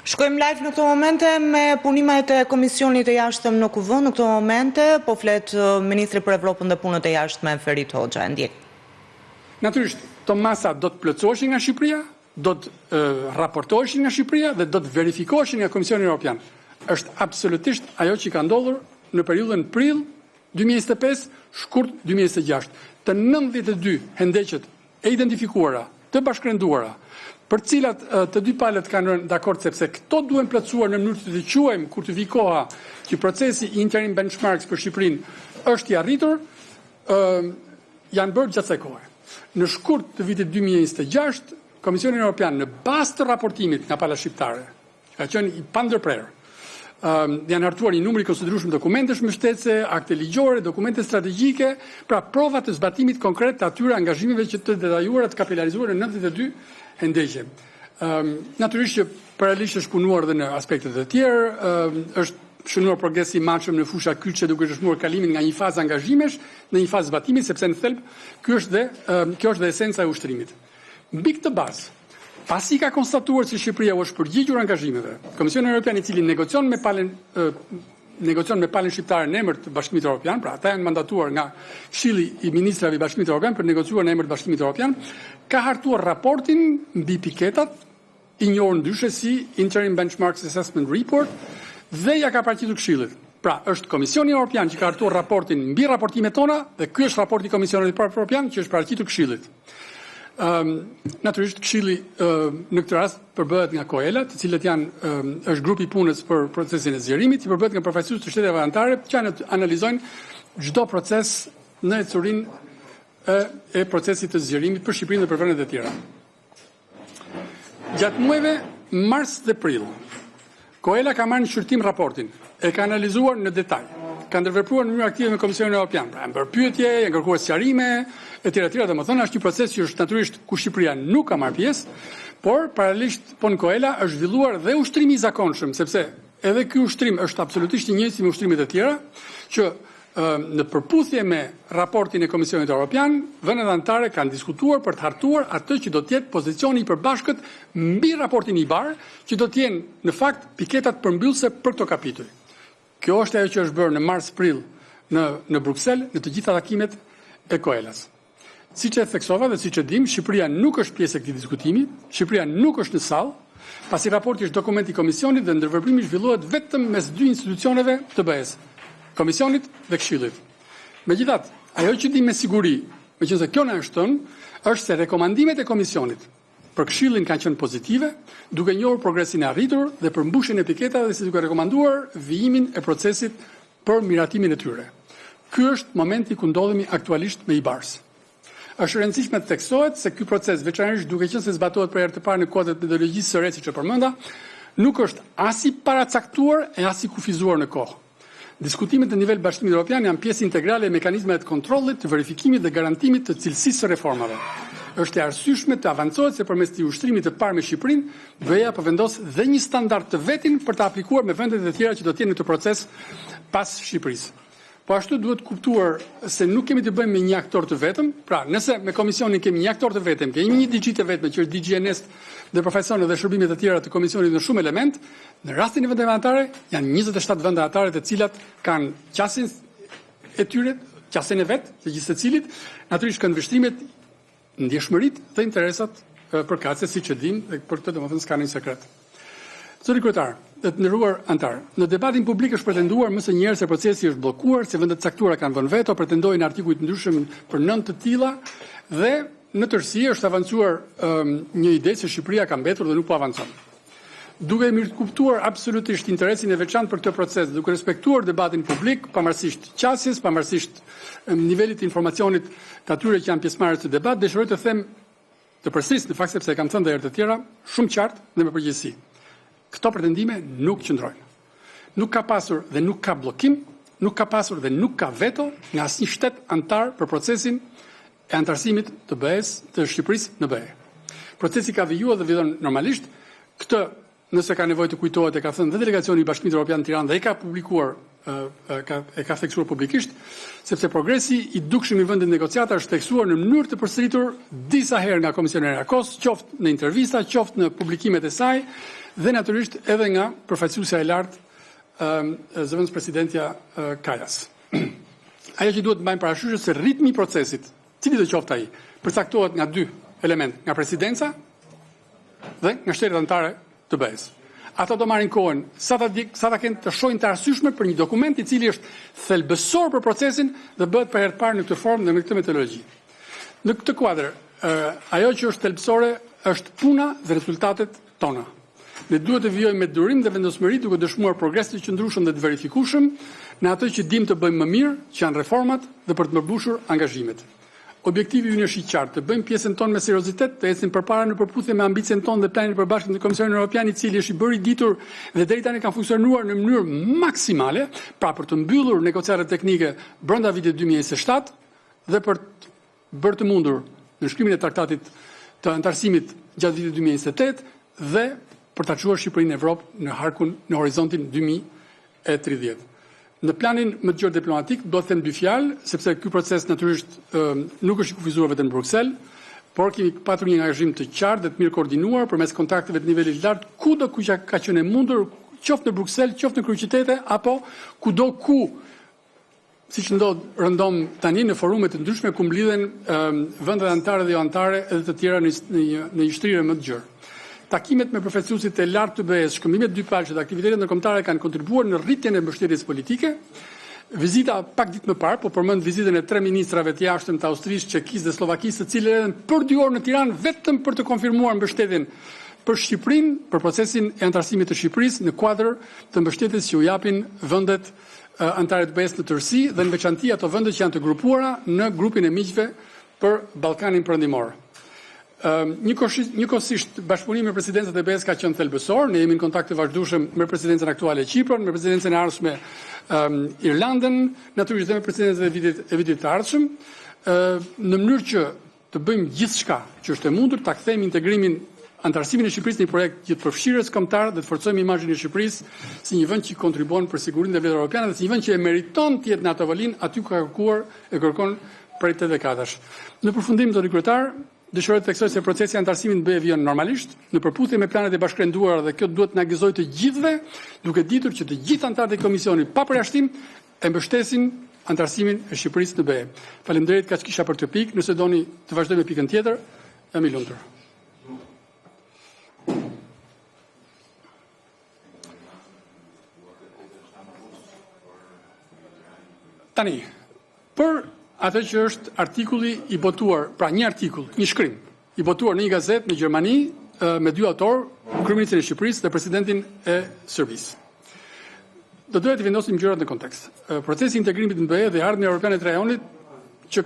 Shkojmë live në këto momente me punimet e Komisionit të Jashtëm në Kuvën. Në këto momente po flet Ministri për Evropën dhe Punët e Jashtme Ferit Hoxha. Ndjek. Natyrisht, këto masa do të plotësoheshin nga Shqipëria, do të raportoheshin nga Shqipëria dhe do të verifikoheshin nga Komisioni Evropian. Është absolutisht ajo që ka ndodhur në periudhën prill 2025, shkurt 2026. Të 92 hendeqet e identifikuara, të bashkërenduara, për cilat të dy palët kanë rënë dakord sepse këto duhen plotësuar në mënyrë të quajmë kur të vi koha që procesi interim benchmarks për Shqipërinë është i arritur, janë bërë gjatë kësaj kohe. Në shkurt të vitit 2026, Komisioni Evropian në bazë të raportimit nga pala shqiptare, ka qenë i pandërprerë, janë hartuar një numër i konsiderueshëm dokumentesh mbështetëse, akte ligjore, dokumente strategjike, pra prova të zbatimit konkret të atyre angazhimeve që të detajuara të kapitalizuar në 92 hendeqe. Natyrisht që paralelisht është punuar dhe në aspektet e tjerë, është shënuar progres i matshëm në fusha kyçe duke shënuar kalimin nga një fazë angazhimesh në një fazë zbatimi, sepse në thelb kjo është dhe esenca e ushtrimit. Mbi këtë bazë, pasi ka konstatuar se Shqipëria u është përgjigjur angazhimeve, Komisioni Evropian i cili negocion me palën shqiptare në emër të Bashkimit Evropian, pra ata janë mandatuar nga Këshilli i Ministrave i Bashkimit Evropian për negociuar në emër të Bashkimit Evropian, ka hartuar raportin mbi piketat, i njohur ndryshe si Interim Benchmarks Assessment Report, dhe ja ka paraqitur Këshillit. Pra, është Komisioni Evropian që ka hartuar raportin mbi raportimet tona dhe ky është raporti i Komisionit Evropian që është paraqitur Këshillit. Natyrisht Këshilli në këtë rast përbëhet nga COELA, të cilët është grupi i punës për procesin e zgjerimit, që përbëhet nga përfaqësues të shteteve anëtare që analizojnë çdo proces në ecurinë e procesit të zgjerimit për Shqipërinë dhe për vendet e tjera. Gjatë muajve mars dhe prill, COELA ka marrë në shqyrtim raportin, e ka analizuar në detaj, ka ndërvepruar në mënyrë aktive me Komisionin Evropian, pra janë bërë pyetje, janë kërkuar sqarime, etj. Domethënë është një proces që është natyrisht ku Shqipëria nuk ka marrë pjesë, por paralelisht në COELA është zhvilluar dhe ushtrimi i zakonshëm, sepse edhe ky ushtrim është absolutisht i njëjtë me ushtrimet e tjera, që në përputhje me raportin e Komisionit Evropian, vendet anëtare kanë diskutuar për të hartuar atë që do të jetë pozicioni i përbashkët mbi raportin i bar, që do të jenë në fakt piketat përmbyllëse për këto kapituj. Kjo është ajo që është bërë në mars-prill në Bruksel, në të gjitha takimet e COELA-s. Siç e theksova dhe siç e dim, Shqipëria nuk është pjesë e këtij diskutimi, Shqipëria nuk është në sallë, pasi raporti është dokument i Komisionit dhe ndërveprimi zhvillohet vetëm mes dy institucioneve të BE-s, Komisionit dhe Këshillit. Megjithatë, ajo që dim me siguri, meqense kjo na është thënë, është se rekomandimet e Komisionit për Këshillin kanë qenë pozitive, duke njohur progresin e arritur dhe përmbushjen e piketave dhe si duke rekomanduar vijimin e procesit për miratimin e tyre. Ky është momenti ku ndodhemi aktualisht me IBARS. Është rëndësishme të theksohet se ky proces, veçanërisht duke qenë se zbatohet për herë të parë në kuadër të metodologjisë së re siç e përmenda, nuk është as i paracaktuar e as i kufizuar në kohë. Diskutimet në nivel Bashkimit Evropian janë pjesë integrale e mekanizmave të kontrollit, të verifikimit dhe garantimit të cilësisë së reformave. Është e arsyeshme të avancohet se përmes të ushtrimit të parë me Shqipërinë, BE-ja po vendos dhe një standard të vetin për të aplikuar me vendet e tjera që do të jenë në këtë proces pas Shqipërisë. Po ashtu duhet kuptuar se nuk kemi të bëjmë me një aktor të vetëm, pra nëse me Komisionin kemi një aktor të vetëm, kemi një DG të vetëm që është DG Nest dhe profesionet dhe shërbimet e tjera të Komisionit në shumë element, në rastin e vendeve anëtare janë 27 vende anëtare të cilat kanë qasjen e tyre, qasjen e vet të gjithë secilit, natyrisht kanë vështrimet, ndjeshmëritë dhe interesat përkatëse siç e dim dhe për këtë domethënë s'ka ndonjë sekret. Zoti kryetar, të nderuar anëtar, në debatin publik është pretenduar më së miri se procesi është bllokuar, se vendet caktuara kanë vënë veto, pretendojnë artikuj të ndryshëm për 9 të tilla dhe në tërësi është avancuar një ide se Shqipëria ka mbetur dhe nuk po avancon. Duke mirë kuptuar absolutisht interesin e veçantë për këtë proces, duke respektuar debatin publik, pavarësisht qasjes, pavarësisht nivelit të informacionit të atyre që janë pjesëmarrës të debat, dëshiroj të them të përsëris në fakt sepse e kam thënë edhe herë të tjera, shumë qartë dhe me përgjegjësi. Këto pretendime nuk qëndrojnë. Nuk ka pasur dhe nuk ka bllokim, nuk ka pasur dhe nuk ka veto nga asnjë shtet anëtar për procesin e antarësimit të BE-s, të Shqipërisë në BE. Procesi ka vijuar dhe vjen normalisht. Këtë, nëse ka nevojë të kujtohet, e ka thënë dhe delegacioni i Bashkimit Evropian në Tiranë dhe e ka publikuar ka theksuar publikisht, sepse progresi i dukshëm i vendit negociata është theksuar në mënyrë të përsëritur disa herë nga komisionera Kos, qoftë në intervista, qoftë në publikimet e saj, dhe natyrisht edhe nga përfaqësuesja e lartë zëvendës presidentja Kajas. Ajo që duhet të mbajmë parasysh se ritmi i procesit, cili do qoftë ai, përcaktohet nga dy elementë, nga presidenca dhe nga shtetet anëtare të BE-s. Ata do marrin kohën sa ta kenë të shohin të arsyeshme për një dokument i cili është thelbësor për procesin dhe bëhet për herë të parë në këtë formë dhe me këtë metodologji. Në këtë kuadër, ajo që është thelbësore është puna dhe rezultatet tona. Ne duhet të vijojmë me durim dhe vendosmëri duke dëshmuar progres të qëndrueshëm dhe të verifikueshëm në atë që dimë të bëjmë më mirë, që janë reformat dhe për të përmbushur angazhimet. Objektivi ynë është i qartë, të bëjmë pjesën tonë me seriozitet, të ecim përpara në përputhje me ambicien tonë dhe planin e përbashkët të Komisionit Evropian, i cili është i bërë i ditur dhe deri tani ka funksionuar në mënyrë maksimale, pra për të mbyllur negociatat teknike brenda vitit 2027 dhe për të bërë të mundur në shkrimin e traktatit të antarësimit gjatë vitit 2028 dhe për ta çuar Shqipërinë në Evropë në harkun në horizontin 2030. Në planin më të gjerë diplomatik do të them dy fjalë, sepse ky proces natyrisht nuk është i kufizuar vetëm në Bruksel, por kemi patur një angazhim të qartë dhe të mirë koordinuar përmes kontakteve të nivelit lart kudo ku ka qenë e mundur, qoftë në Bruksel, qoftë në kryeqytete apo kudo ku, siç ndodh rëndom tani në forume të ndryshme ku mblidhen vendet anëtare dhe jo anëtare edhe të tjera në një shtrirje më të gjerë. Takimet me përfaqësuesit e lartë të BE-s, shkëmbimet dypalëshe dhe aktivitetet ndërkombëtare kanë kontribuar në rritjen e mbështetjes politike. Vizita pak ditë më parë, po përmend vizitën e 3 ministrave të jashtëm të Austrisë, Çekisë dhe Slovakisë, të cilët erdhën për 2 orë në Tiranë vetëm për të konfirmuar mbështetjen për Shqipërinë, për procesin e antarësimit të Shqipërisë në kuadër të mbështetjes që u japin vendet anëtare të BE-s në tërësi dhe në veçanti ato vende që janë të grupuara në grupin e miqve për Ballkanin Perëndimor. Njëkohësisht bashkëpunimi me presidencët e BE-s ka qenë thelbësor, ne jemi në kontakt të vazhdueshëm me presidencën aktuale e Kiprit, me presidencën e ardhshme Irlandën, natyrisht dhe me presidencën e vitit të ardhshëm, në mënyrë që të bëjmë gjithçka që është e mundur ta kthejmë integrimin antarësimin e Shqipërisë në një projekt gjithëpërfshirës kombëtar dhe të forcojmë imazhin e Shqipërisë si një vend që kontribon për sigurinë dhe vlerët europiane dhe si një vend që e meriton të jetë në atë avallin aty ku ka kërkuar e kërkon prej 8 dekadash. Në përfundim, zoti kryetar, dëshiroj të theksoj se procesi i antarësimit në BE vjen normalisht, në përputhje me planet e bashkërenduara dhe kjo duhet të na gëzojë të gjithëve, duke ditur që të gjithë anëtarët e komisionit pa përjashtim e mbështesin antarësimin e Shqipërisë në BE. Faleminderit, kaq kisha për të pikë, nëse doni të vazhdoj me pikën tjetër, jam i lumtur. Tani, për atë që është artikulli i botuar, pra një artikull, një shkrim, i botuar në një gazetë në Gjermani me 2 autor, kryeministrin e Shqipërisë dhe presidentin e Serbisë. Do doja të vendosim gjërat në kontekst. Procesi i integrimit në BE dhe ardhmja europiane të rajonit që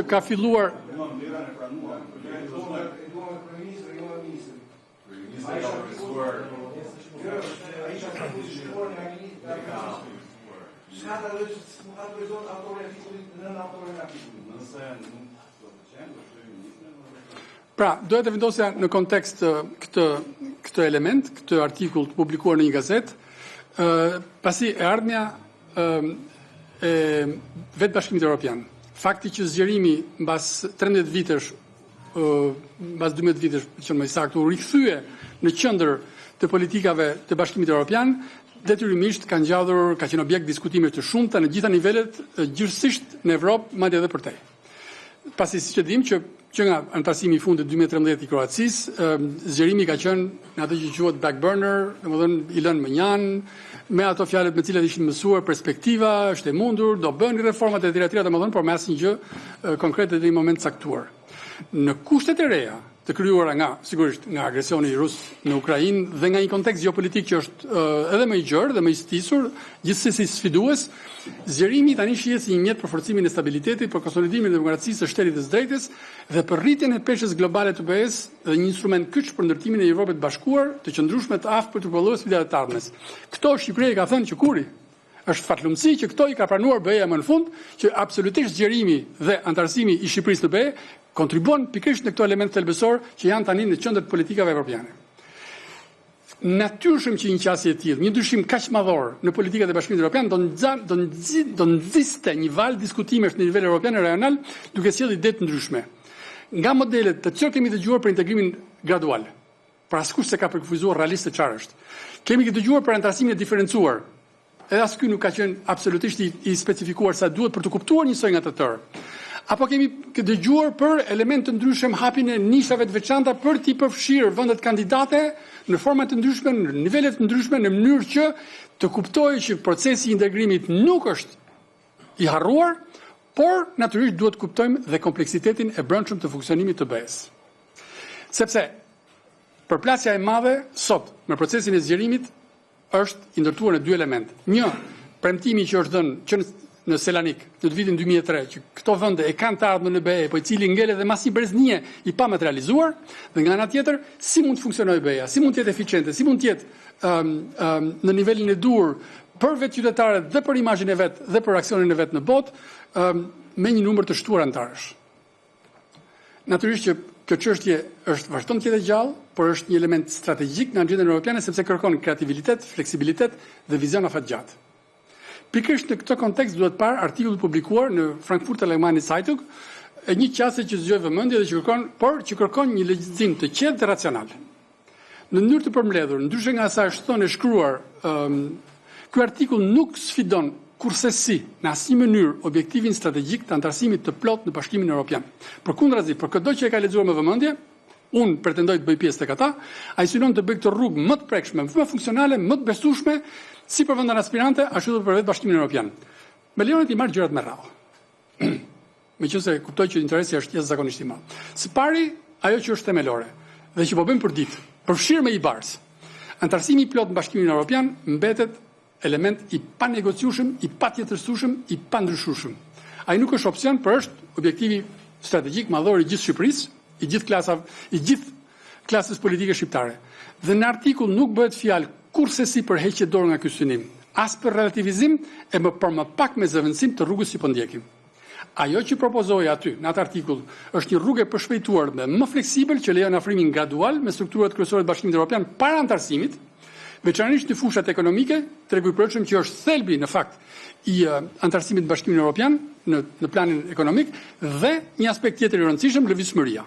ka filluar Pra, doja të vendosja në kontekst këtë element, këtë artikull të publikuar në një gazetë, pasi e ardhmja e vetë Bashkimit Evropian. Fakti që zgjerimi mbas 13 vitesh, mbas 12 vitesh, që më saktë, u rikthye në qendër të politikave të Bashkimit Evropian, detyrimisht ka qenë objekt diskutime të shumta në gjitha nivelet, gjithsesi në Evropë, madje edhe përtej. Pasi siç e dimë që nga antarësimi i fundit 2013 i Kroacisë, zgjerimi ka qenë në atë që quhet back burner, domethënë i lënë mënjan, me ato fjalët me të cilat ishin mësuar perspektiva, është e mundur, do bëhen reformat e tjera, domethënë, por me asnjë gjë konkrete deri në moment caktuar. Në kushtet e reja të krijuara sigurisht nga agresioni rus në Ukrainë dhe nga një kontekst gjeopolitik që është edhe më i gjerë dhe më i stisur, gjithsesi sfidues, zgjerimi tani shihet si një mjet për forcimin e stabilitetit, për konsolidimin e demokracisë së shtetit të drejtës dhe për rritjen e peshës globale të BE-s dhe një instrument kyç për ndërtimin e Evropës së Bashkuar, të qëndrueshme të aftë për të përballur sfidat e ardhmës. Këto Shqipëria ka thënë që kuri është fatlumsi që këto i ka pranuar BE-ja më në fund, që absolutisht zgjerimi dhe antarësimi i Shqipërisë në BE kontribuon pikërisht në këto elemente thelbësor që janë tani në qendër të politikave evropiane. natyrshëm që një qasje e tillë, një ndryshim kaq madhor në politikat e Bashkimit Evropian do nxiste një valë diskutimesh në nivel evropian e rajonal, duke sjellë ide të ndryshme. Nga modelet të çfarë kemi dëgjuar për integrimin gradual, për askush se ka përkufizuar realisht se çfarë është. Kemi dëgjuar për antarësimin e diferencuar. Edhe as ky nuk ka qenë absolutisht i specifikuar sa duhet për të kuptuar njësoj nga të tërë. Apo kemi dëgjuar për elemente të ndryshëm, hapjen e nishave të veçanta për t'i përfshirë vendet kandidate në forma të ndryshme, në nivele të ndryshme, në mënyrë që të kuptojë që procesi i integrimit nuk është i harruar, por natyrisht duhet të kuptojmë dhe kompleksitetin e brendshëm të funksionimit të BE-s. Sepse përplasja e madhe sot në procesin e zgjerimit është i ndërtuar në dy elemente. Një, premtimi që është dhënë që në Selanik në vitin 2003 që këto vende e kanë të ardhmën në BE, po i cili ngelet dhe masi breznie i pa materializuar, dhe nga ana tjetër si mund të funksionojë BE-ja, si mund të jetë eficiente, si mund të jetë në nivelin e dur për vetë qytetarët dhe për imazhin e vet dhe për aksionin e vet në botë me një numër të shtuar antarësh. Natyrisht që kjo çështje është vazhdon të jetë gjallë, por është një element strategjik në agendën europiane sepse kërkon kreativitet, fleksibilitet dhe vizion afatgjatë. Pikërisht në këtë kontekst duhet parë artikull publikuar në Frankfurter Allgemeine Zeitung e një qasje që zgjoj vëmendje dhe që kërkon një legjizim të qetë dhe racional. Në mënyrë të përmbledhur, ndryshe nga sa është thënë e shkruar, ky artikull nuk sfidon kurrësi në asnjë mënyrë objektivin strategjik të antarësimit të plot në Bashkimin Evropian. Përkundrazi, për çdo që e ka lexuar me vëmendje, unë pretendoj të bëj pjesë tek ata, ai synon të bëj këtë rrugë më të prekshme, më funksionale, më të besueshme, si për vendin aspirante, ashtu edhe për vetë Bashkimin Evropian. Me lejonet i marr gjërat me radhë. Meqense kuptoj që interesi është jashtëzakonisht i madh. Së pari, ajo që është themelore dhe që po bëjmë për ditë, përfshirë me i bars. Antarësimi i plot në Bashkimin Evropian mbetet element i panegociueshëm, i patjetërsueshëm, i pandryshueshëm. Ai nuk është opsion, por është objektivi strategjik madhor i gjithë Shqipërisë, i gjithë klasës politike shqiptare. Dhe në artikull nuk bëhet fjalë kurrësi për heqje dorë nga ky synim, as për relativizim e më pak me zëvendësim të rrugës që po ndjekim. Ajo që propozoi aty në atë artikull është një rrugë e përshpejtuar dhe më fleksibël që lejon afrimin gradual me strukturat kryesore të Bashkimit Evropian para antarësimit, veçanërisht në fushat ekonomike, tregu i përshtatshëm që është thelbi në fakt i antarësimit të Bashkimit Evropian në planin ekonomik dhe një aspekt tjetër i rëndësishëm, lëvizshmëria.